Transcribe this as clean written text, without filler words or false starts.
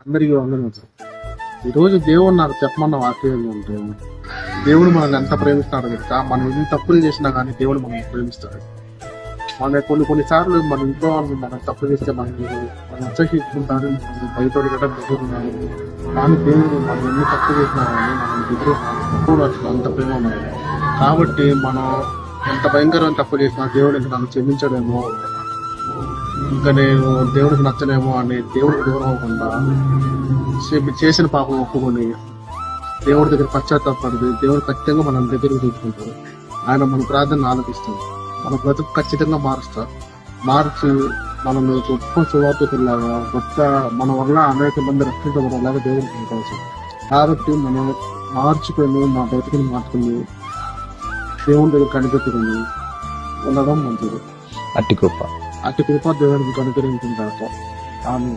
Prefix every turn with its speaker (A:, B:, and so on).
A: అందరికీ వందనాలు. ఈరోజు దేవుడు నాకు చెప్పమన్న వాక్యం అంటే, దేవుడు మనల్ని ఎంత ప్రేమిస్తాడో తెలుసా? మనం ఎన్ని తప్పులు చేసినా కానీ దేవుడు మనల్ని ప్రేమిస్తాడు. మన కొన్నిసార్లు మన ఇంట్లో వాళ్ళు మనం తప్పు చేస్తే మనం అసహించుకుంటారు, మనం బయటోడు కూడా దగ్గరున్నారు. కానీ దేవుడు మనం ఎన్ని తప్పు చేసినా కానీ మనం దగ్గర అంత ప్రేమ ఉన్నది. కాబట్టి మనం ఎంత భయంకరమైన తప్పు చేసినా దేవుడు ఇంకా నన్ను క్షమించడేమో, ఇంకా నేను దేవుడికి నచ్చనేమో అని దేవుడికి దూరం అవ్వకుండా చేసిన పాపం ఒప్పుకొని దేవుడి దగ్గర పశ్చాత్తాపడి దేవుడు ఖచ్చితంగా మనం దగ్గరికి తీసుకుంటాడు. ఆయన మన ప్రార్థన ఆలోచిస్తాడు, మన బ్రతుకు ఖచ్చితంగా మారుస్తాడు. మార్చి మనం గొప్ప సువార్తలాగా గొప్ప మన వల్ల అనేక మంది రక్షించబడేలాగా దేవుడికి అవకాశం. కాబట్టి మనం మార్చుకొని మా బ్రతుకుని మార్చుకుని దేవుని దగ్గర కనిపెట్టుకుని ఉండడం మంచిది.
B: అట్టి కృప
A: దేవుడికి కనుకరించిన తర్వాత ఆమె